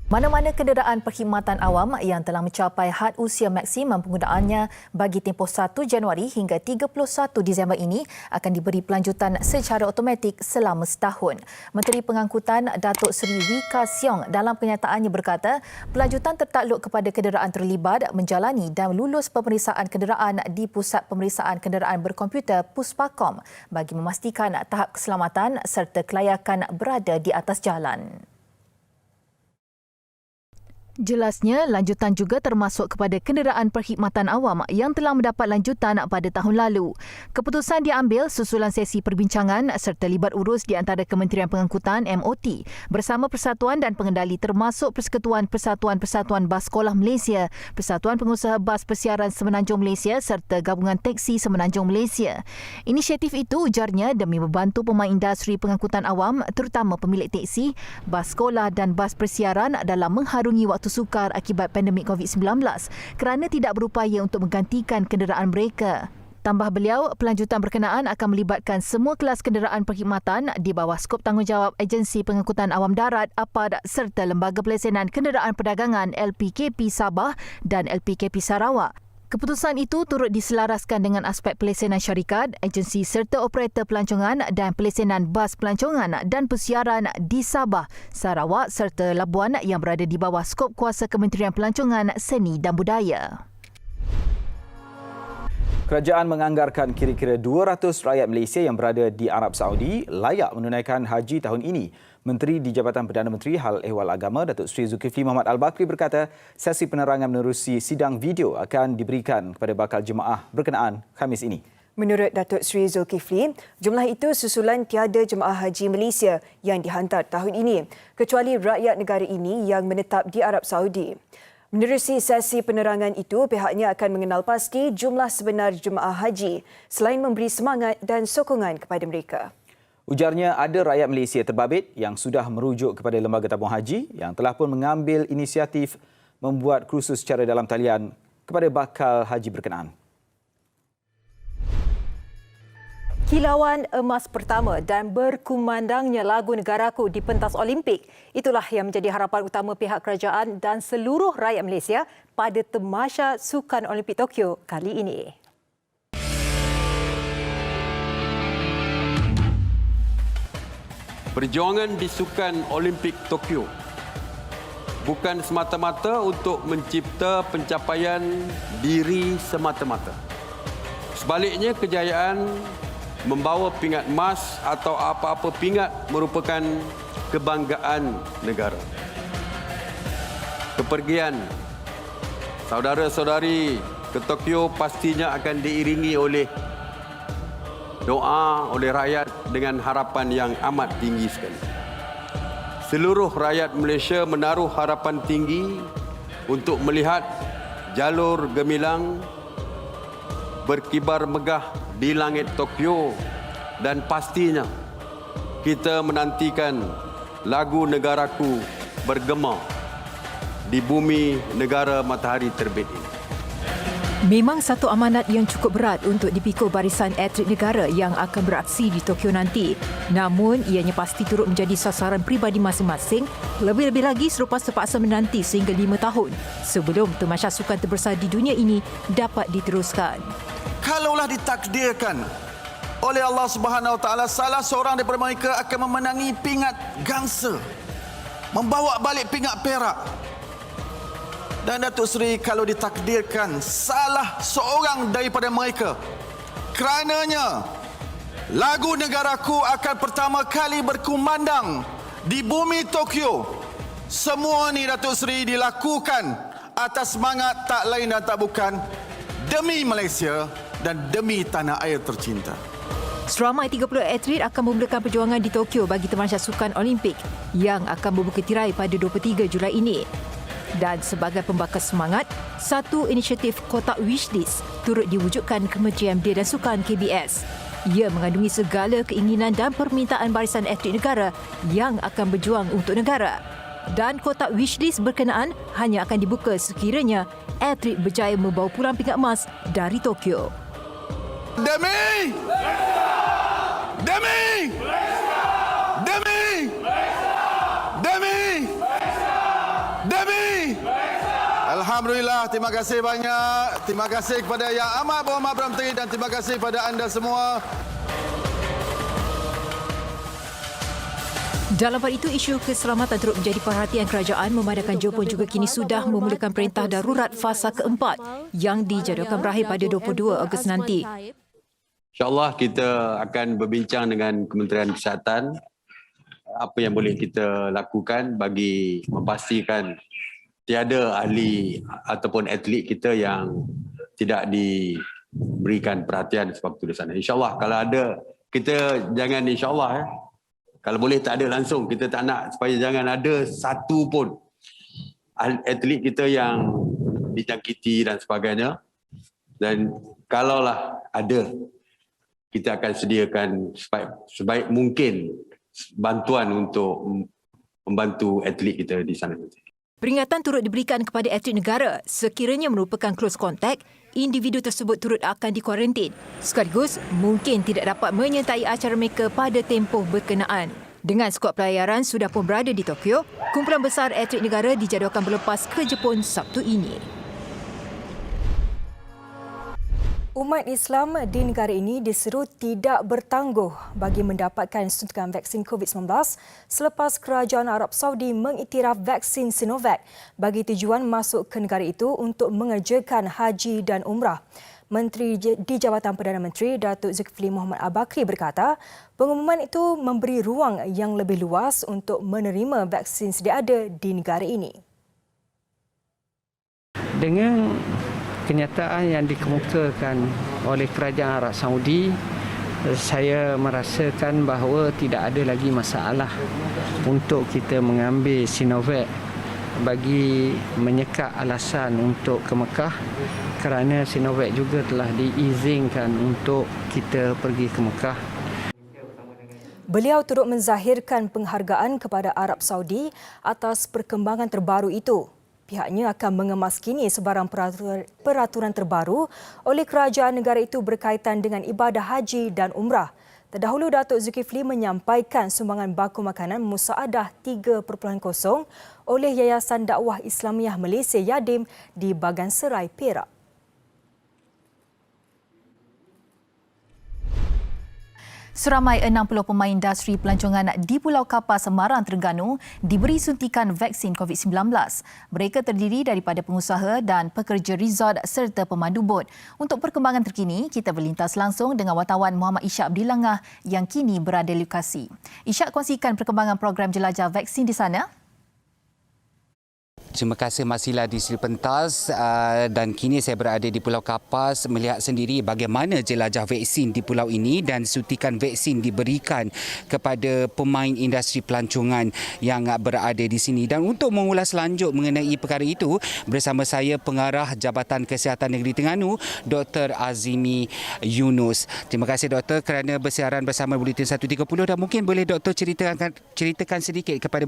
Mana-mana kenderaan perkhidmatan awam yang telah mencapai had usia maksimum penggunaannya bagi tempoh 1 Januari hingga 31 Disember ini akan diberi pelanjutan secara automatik selama setahun. Menteri Pengangkutan Datuk Seri Wee Ka Siong dalam kenyataannya berkata, pelanjutan tertakluk kepada kenderaan terlibat menjalani dan lulus pemeriksaan kenderaan di Pusat Pemeriksaan Kenderaan Berkomputer Puspakom bagi memastikan tahap keselamatan serta kelayakan berada di atas jalan. Jelasnya, lanjutan juga termasuk kepada kenderaan perkhidmatan awam yang telah mendapat lanjutan pada tahun lalu. Keputusan diambil susulan sesi perbincangan serta libat urus di antara Kementerian Pengangkutan MOT bersama Persatuan dan Pengendali termasuk Persekutuan Persatuan-Persatuan Bas Sekolah Malaysia, Persatuan Pengusaha Bas Persiaran Semenanjung Malaysia serta Gabungan Teksi Semenanjung Malaysia. Inisiatif itu ujarnya demi membantu pemain industri pengangkutan awam terutama pemilik teksi, bas sekolah dan bas persiaran dalam mengharungi waktu sukar akibat pandemik COVID-19 kerana tidak berupaya untuk menggantikan kenderaan mereka. Tambah beliau, pelanjutan berkenaan akan melibatkan semua kelas kenderaan perkhidmatan di bawah skop tanggungjawab Agensi Pengangkutan Awam Darat APAD serta Lembaga Pelesenan Kenderaan Perdagangan LPKP Sabah dan LPKP Sarawak. Keputusan itu turut diselaraskan dengan aspek pelesenan syarikat, agensi serta operator pelancongan dan pelesenan bas pelancongan dan persiaran di Sabah, Sarawak serta Labuan yang berada di bawah skop kuasa Kementerian Pelancongan, Seni dan Budaya. Kerajaan menganggarkan kira-kira 200 rakyat Malaysia yang berada di Arab Saudi layak menunaikan haji tahun ini. Menteri di Jabatan Perdana Menteri Hal Ehwal Agama Datuk Seri Zulkifli Mohamed Al-Bakri berkata sesi penerangan menerusi sidang video akan diberikan kepada bakal jemaah berkenaan Khamis ini. Menurut Datuk Seri Zulkifli, jumlah itu susulan tiada jemaah haji Malaysia yang dihantar tahun ini, kecuali rakyat negara ini yang menetap di Arab Saudi. Menerusi sesi penerangan itu, pihaknya akan mengenal pasti jumlah sebenar jemaah haji selain memberi semangat dan sokongan kepada mereka. Ujarnya ada rakyat Malaysia terbabit yang sudah merujuk kepada Lembaga Tabung Haji yang telah pun mengambil inisiatif membuat kursus secara dalam talian kepada bakal haji berkenaan. Kilauan emas pertama dan berkumandangnya lagu negaraku di pentas Olimpik. Itulah yang menjadi harapan utama pihak kerajaan dan seluruh rakyat Malaysia pada Tamasya Sukan Olimpik Tokyo kali ini. Perjuangan di Sukan Olimpik Tokyo bukan semata-mata untuk mencipta pencapaian diri semata-mata. Sebaliknya, kejayaan membawa pingat emas atau apa-apa pingat merupakan kebanggaan negara. Kepergian saudara-saudari ke Tokyo pastinya akan diiringi oleh doa oleh rakyat dengan harapan yang amat tinggi sekali. Seluruh rakyat Malaysia menaruh harapan tinggi untuk melihat jalur gemilang berkibar megah di langit Tokyo dan pastinya kita menantikan lagu negaraku bergema di bumi negara matahari terbit ini. Memang satu amanat yang cukup berat untuk dipikul barisan atlet negara yang akan beraksi di Tokyo nanti. Namun, ianya pasti turut menjadi sasaran peribadi masing-masing, lebih-lebih lagi selepas terpaksa menanti sehingga 5 tahun sebelum Tamasya Sukan terbesar di dunia ini dapat diteruskan. Kalaulah ditakdirkan oleh Allah Subhanahu Wa Taala salah seorang daripada mereka akan memenangi pingat gangsa, membawa balik pingat perak. Dan Datuk Seri, kalau ditakdirkan salah seorang daripada mereka, kerananya lagu negaraku akan pertama kali berkumandang di bumi Tokyo. Semua ni Datuk Seri dilakukan atas semangat tak lain dan tak bukan demi Malaysia dan demi tanah air tercinta. Seramai 30 atlet akan memulakan perjuangan di Tokyo bagi Tamasya Sukan Olimpik yang akan membuka tirai pada 23 Julai ini. Dan sebagai pembakar semangat, satu inisiatif kotak wishlist turut diwujudkan Kementerian Belia dan Sukan KBS. Ia mengandungi segala keinginan dan permintaan barisan atlet negara yang akan berjuang untuk negara. Dan kotak wishlist berkenaan hanya akan dibuka sekiranya atlet berjaya membawa pulang pingat emas dari Tokyo. Demi! Demi! Demi! Demi! Alhamdulillah, terima kasih banyak. Terima kasih kepada Yang Amat Berhormat Perdana Menteri dan terima kasih kepada anda semua. Dalam hal itu, isu keselamatan turut menjadi perhatian kerajaan memandangkan Johor juga kini sudah memulakan perintah darurat fasa keempat yang dijadualkan berakhir pada 22 Ogos nanti. InsyaAllah kita akan berbincang dengan Kementerian Kesihatan apa yang boleh kita lakukan bagi memastikan tiada ahli ataupun atlet kita yang tidak diberikan perhatian sebab itu di sana. InsyaAllah kalau ada, kita jangan insyaAllah kalau boleh tak ada langsung, kita tak nak supaya jangan ada satu pun atlet kita yang dijangkiti dan sebagainya. Dan kalaulah ada, kita akan sediakan sebaik mungkin bantuan untuk membantu atlet kita di sana. Peringatan turut diberikan kepada atlet negara sekiranya merupakan close contact, individu tersebut turut akan dikuarantin. Sekaligus mungkin tidak dapat menyertai acara mereka pada tempoh berkenaan. Dengan skuad pelayaran sudah pun berada di Tokyo, kumpulan besar atlet negara dijadualkan berlepas ke Jepun Sabtu ini. Umat Islam di negara ini diseru tidak bertangguh bagi mendapatkan suntikan vaksin COVID-19 selepas kerajaan Arab Saudi mengiktiraf vaksin Sinovac bagi tujuan masuk ke negara itu untuk mengerjakan haji dan umrah. Menteri di Jabatan Perdana Menteri Datuk Zulkifli Mohamed Al-Bakri berkata, pengumuman itu memberi ruang yang lebih luas untuk menerima vaksin sedia ada di negara ini. Dengan kenyataan yang dikemukakan oleh kerajaan Arab Saudi, saya merasakan bahawa tidak ada lagi masalah untuk kita mengambil Sinovac bagi menyekat alasan untuk ke Mekah, kerana Sinovac juga telah diizinkan untuk kita pergi ke Mekah. Beliau turut menzahirkan penghargaan kepada Arab Saudi atas perkembangan terbaru itu. Pihaknya akan mengemaskini sebarang peraturan terbaru oleh kerajaan negara itu berkaitan dengan ibadah haji dan umrah. Terdahulu, Datuk Zulkifli menyampaikan sumbangan baku makanan Musaadah 3.0 oleh Yayasan Dakwah Islamiah Malaysia Yadim di Baganserai, Perak. Seramai 60 pemain industri pelancongan di Pulau Kapas, Semarang, Terengganu diberi suntikan vaksin COVID-19. Mereka terdiri daripada pengusaha dan pekerja resort serta pemandu bot. Untuk perkembangan terkini, kita berlintas langsung dengan wartawan Muhammad Ishak Abdilangah yang kini berada di lokasi. Ishak, kongsikan perkembangan program jelajah vaksin di sana. Terima kasih Masila di Sri Pentas dan kini saya berada di Pulau Kapas melihat sendiri bagaimana jelajah vaksin di pulau ini dan suntikan vaksin diberikan kepada pemain industri pelancongan yang berada di sini. Dan untuk mengulas lanjut mengenai perkara itu, bersama saya Pengarah Jabatan Kesihatan Negeri Terengganu, Dr. Azimi Yunus. Terima kasih Doktor kerana bersiaran bersama Buletin 130 dan mungkin boleh Doktor ceritakan sedikit kepada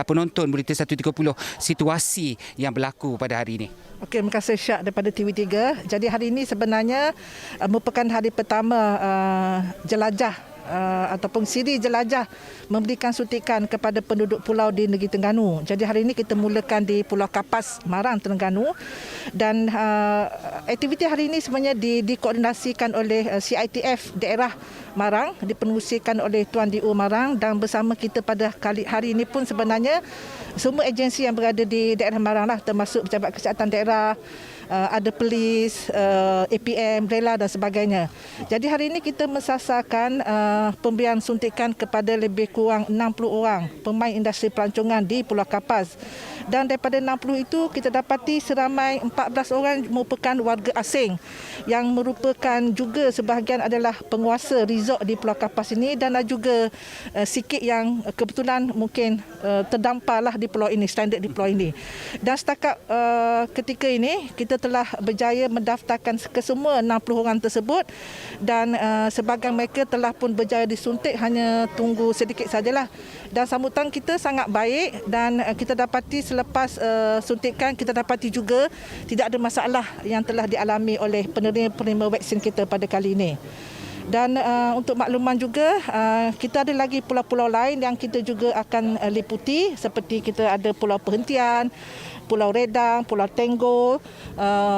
penonton Buletin 130 situasi yang berlaku pada hari ini. Okey, terima kasih Syak daripada TV3. Jadi hari ini sebenarnya merupakan hari pertama jelajah ataupun siri jelajah memberikan suntikan kepada penduduk pulau di negeri Terengganu. Jadi hari ini kita mulakan di Pulau Kapas, Marang, Terengganu, dan aktiviti hari ini sebenarnya dikoordinasikan oleh CITF daerah Marang, dipenerusikan oleh Tuan DU Marang, dan bersama kita pada hari ini pun sebenarnya semua agensi yang berada di daerah Marang lah, termasuk Pejabat Kesihatan Daerah, ada polis, APM, rela dan sebagainya. Jadi hari ini kita mensasarkan pemberian suntikan kepada lebih kurang 60 orang pemain industri pelancongan di Pulau Kapas. Dan daripada 60 itu kita dapati seramai 14 orang merupakan warga asing yang merupakan juga sebahagian adalah penguasa resort di Pulau Kapas ini, dan juga sikit yang kebetulan mungkin terdamparlah di pulau ini, standard di pulau ini. Dan setakat ketika ini kita telah berjaya mendaftarkan kesemua 60 orang tersebut, dan sebahagian mereka telah pun berjaya disuntik, hanya tunggu sedikit sajalah. Dan sambutan kita sangat baik, dan kita dapati selepas suntikan kita dapati juga tidak ada masalah yang telah dialami oleh penerima vaksin kita pada kali ini. Dan untuk makluman juga, kita ada lagi pulau-pulau lain yang kita juga akan liputi, seperti kita ada Pulau Perhentian, Pulau Redang, Pulau Tenggol,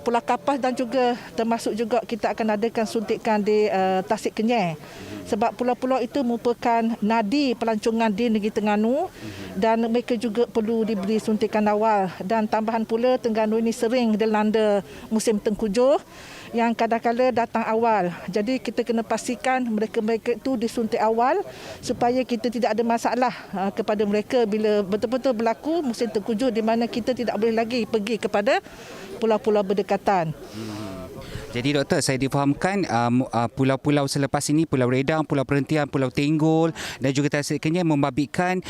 Pulau Kapas, dan juga termasuk juga kita akan adakan suntikan di Tasik Kenyir. Sebab pulau-pulau itu merupakan nadi pelancongan di negeri Terengganu dan mereka juga perlu diberi suntikan awal. Dan tambahan pula, Terengganu ini sering dilanda musim tengkujuh yang kadang-kadang datang awal. Jadi kita kena pastikan mereka-mereka itu disuntik awal supaya kita tidak ada masalah kepada mereka bila betul-betul berlaku musim tengkujuh di mana kita tidak boleh lagi pergi kepada pulau-pulau berdekatan. Jadi doktor, saya difahamkan pulau-pulau selepas ini, Pulau Redang, Pulau Perhentian, Pulau Tenggol dan juga Tasik Kenyir membabitkan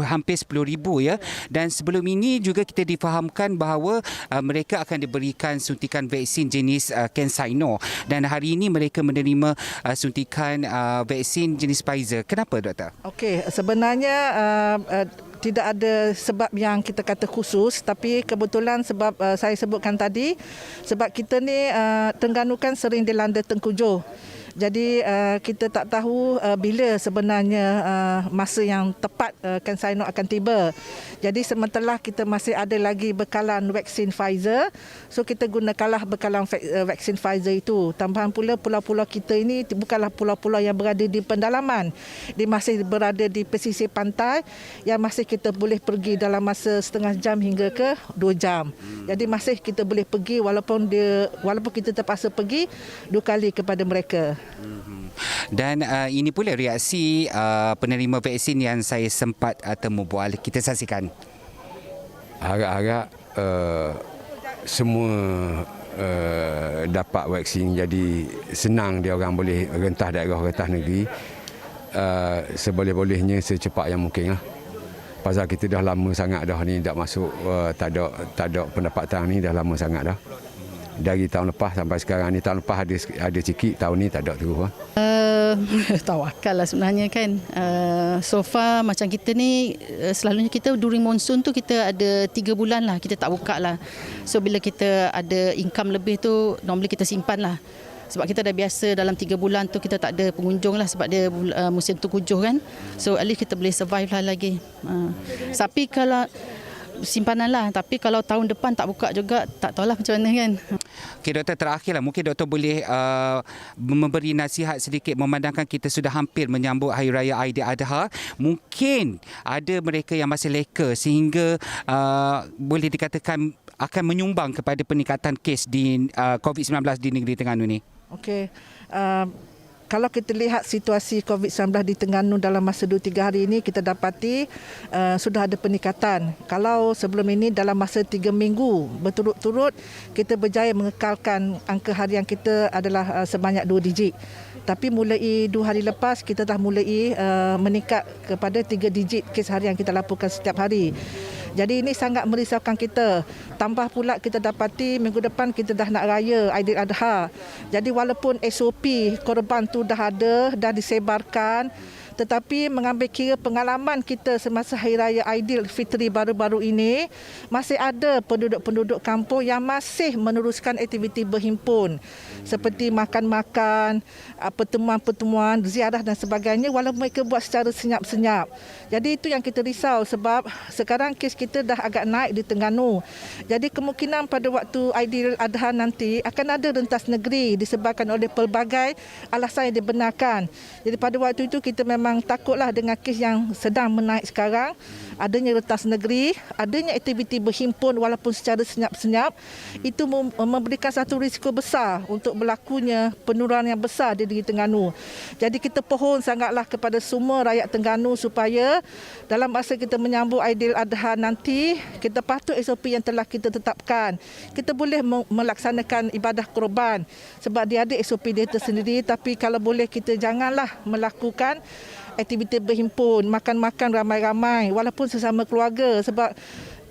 hampir 10,000 ya. Dan sebelum ini juga kita difahamkan bahawa mereka akan diberikan suntikan vaksin jenis CanSino dan hari ini mereka menerima suntikan vaksin jenis Pfizer. Kenapa doktor? Okey, sebenarnya tidak ada sebab yang kita kata khusus, tapi kebetulan sebab saya sebutkan tadi, sebab kita ni Terengganu kan sering dilanda tengkujuh. Jadi kita tak tahu bila sebenarnya masa yang tepat CanSino akan tiba. Jadi sementara kita masih ada lagi bekalan vaksin Pfizer, so kita gunakanlah bekalan vaksin Pfizer itu. Tambahan pula pulau-pulau kita ini bukanlah pulau-pulau yang berada di pendalaman. Dia masih berada di pesisir pantai yang masih kita boleh pergi dalam masa setengah jam hingga ke 2 jam. Jadi masih kita boleh pergi walaupun kita terpaksa pergi 2 kali kepada mereka. Dan ini pula reaksi penerima vaksin yang saya sempat temu bual. Kita saksikan. Harap-harap semua dapat vaksin, jadi senang dia orang boleh rentah daerah, rentah negeri seboleh-bolehnya secepat yang mungkin lah. Pasal kita dah lama sangat dah ni tak masuk, tak ada pendapatan ni dah lama sangat dah. Dari tahun lepas sampai sekarang ni, tahun lepas ada sikit, tahun ni tak ada terus lah. Tawakal lah sebenarnya kan. So far macam kita ni selalunya kita during monsoon tu kita ada 3 bulan lah kita tak buka lah. So bila kita ada income lebih tu normally kita simpan lah. Sebab kita dah biasa dalam 3 bulan tu kita tak ada pengunjung lah sebab dia musim tengkujuh kan. So at least kita boleh survive lah lagi. Tapi kalau simpanan lah, tapi kalau tahun depan tak buka juga tak tahulah macam mana kan. Okey doktor, terakhirlah mungkin doktor boleh memberi nasihat sedikit memandangkan kita sudah hampir menyambut Hari Raya Aidiladha. Mungkin ada mereka yang masih leka sehingga boleh dikatakan akan menyumbang kepada peningkatan kes di COVID-19 di negeri Terengganu ni. Okey. Kalau kita lihat situasi COVID-19 di Terengganu dalam masa 2-3 hari ini, kita dapati sudah ada peningkatan. Kalau sebelum ini dalam masa 3 minggu berturut-turut, kita berjaya mengekalkan angka harian kita adalah sebanyak 2 digit. Tapi mulai 2 hari lepas, kita dah mulai meningkat kepada 3 digit kes harian kita laporkan setiap hari. Jadi ini sangat merisaukan kita. Tambah pula kita dapati minggu depan kita dah nak raya Aidiladha. Jadi walaupun SOP korban tu dah ada, dah disebarkan, tetapi mengambil kira pengalaman kita semasa Hari Raya Aidilfitri baru-baru ini, masih ada penduduk-penduduk kampung yang masih meneruskan aktiviti berhimpun seperti makan-makan, pertemuan-pertemuan, ziarah dan sebagainya walaupun mereka buat secara senyap-senyap. Jadi itu yang kita risau sebab sekarang kes kita dah agak naik di Terengganu. Jadi kemungkinan pada waktu Aidiladha nanti akan ada rentas negeri disebabkan oleh pelbagai alasan yang dibenarkan. Jadi pada waktu itu kita memang takutlah dengan kes yang sedang menaik sekarang, adanya rentas negeri, adanya aktiviti berhimpun walaupun secara senyap-senyap, itu memberikan satu risiko besar untuk berlakunya penurunan yang besar di negeri Terengganu. Jadi kita pohon sangatlah kepada semua rakyat Terengganu supaya dalam masa kita menyambut Aidiladha nanti, kita patuh SOP yang telah kita tetapkan. Kita boleh melaksanakan ibadah korban sebab dia ada SOP dia tersendiri, tapi kalau boleh kita janganlah melakukan aktiviti berhimpun, makan-makan ramai-ramai walaupun sesama keluarga sebab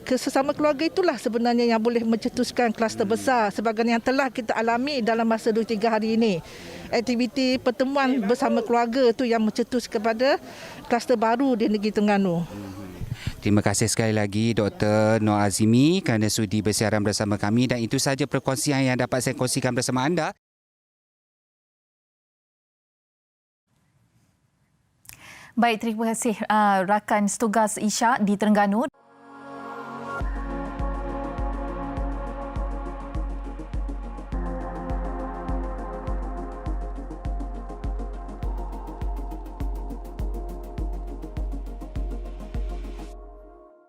sesama keluarga itulah sebenarnya yang boleh mencetuskan kluster besar sebagaimana yang telah kita alami dalam masa 2-3 hari ini. Aktiviti pertemuan bersama keluarga itu yang mencetus kepada kluster baru di negeri Terengganu. Terima kasih sekali lagi Dr. Noor Azimi kerana sudi bersiaran bersama kami dan itu sahaja perkongsian yang dapat saya kongsikan bersama anda. Baik, terima kasih rakan setugas Isyak di Terengganu.